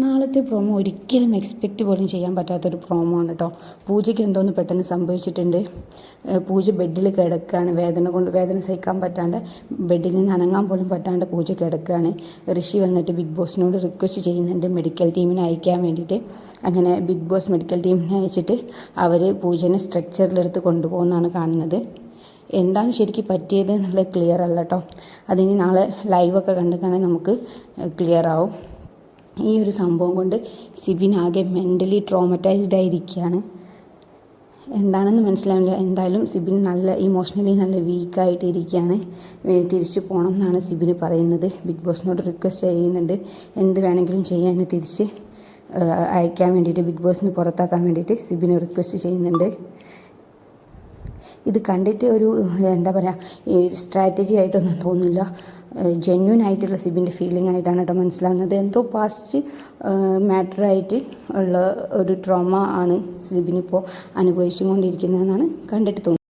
നാളത്തെ പ്രൊമോ ഒരിക്കലും എക്സ്പെക്റ്റ് പോലും ചെയ്യാൻ പറ്റാത്തൊരു പ്രൊമോ ആണ് കേട്ടോ. പൂജയ്ക്ക് എന്തോന്ന് പെട്ടെന്ന് സംഭവിച്ചിട്ടുണ്ട്. പൂജ ബെഡിൽ കിടക്കുകയാണ്. വേദന സഹിക്കാൻ പറ്റാണ്ട് ബെഡിൽ നിന്ന് അനങ്ങാൻ പോലും പറ്റാണ്ട് പൂജ കിടക്കുകയാണ്. ഋഷി വന്നിട്ട് ബിഗ് ബോസിനോട് റിക്വസ്റ്റ് ചെയ്യുന്നുണ്ട് മെഡിക്കൽ ടീമിനെ അയക്കാൻ വേണ്ടിയിട്ട്. അങ്ങനെ ബിഗ് ബോസ് മെഡിക്കൽ ടീമിനെ അയച്ചിട്ട് അവർ പൂജനെ സ്ട്രെച്ചറിലെടുത്ത് കൊണ്ടുപോകുന്നതാണ് കാണുന്നത്. എന്താണ് ശരിക്കും പറ്റിയത് എന്നുള്ളത് ക്ലിയർ അല്ല കേട്ടോ. അതിനി നാളെ ലൈവൊക്കെ കണ്ടിട്ടാണെങ്കിൽ നമുക്ക് ക്ലിയർ ആവും. ഈ ഒരു സംഭവം കൊണ്ട് സിബിൻ ആകെ മെൻ്റലി ട്രോമറ്റൈസ്ഡ് ആയിരിക്കുകയാണ്. എന്താണെന്ന് മനസ്സിലാവില്ല. എന്തായാലും സിബിൻ നല്ല ഇമോഷണലി നല്ല വീക്കായിട്ട് ഇരിക്കുകയാണ്. തിരിച്ചു പോകണം എന്നാണ് സിബിന് പറയുന്നത്. ബിഗ് ബോസിനോട് റിക്വസ്റ്റ് ചെയ്യുന്നുണ്ട് എന്ത് വേണമെങ്കിലും ചെയ്യാൻ തിരിച്ച് അയക്കാൻ വേണ്ടിയിട്ട്, ബിഗ് ബോസിന് പുറത്താക്കാൻ വേണ്ടിയിട്ട് സിബിന് റിക്വസ്റ്റ് ചെയ്യുന്നുണ്ട്. ഇത് കണ്ടിട്ട് ഒരു എന്താ പറയുക സ്ട്രാറ്റജി ആയിട്ടൊന്നും തോന്നില്ല. ജെന്യൂൻ ആയിട്ടുള്ള സിബിൻ്റെ ഫീലിംഗ് ആയിട്ടാണ് കേട്ടോ മനസ്സിലാകുന്നത്. എന്തോ പാസ്റ്റ് മാറ്ററായിട്ട് ഉള്ള ഒരു ട്രോമ ആണ് സിബിനിപ്പോൾ അനുഭവിച്ചുകൊണ്ടിരിക്കുന്നതെന്നാണ് കണ്ടിട്ട് തോന്നുന്നത്.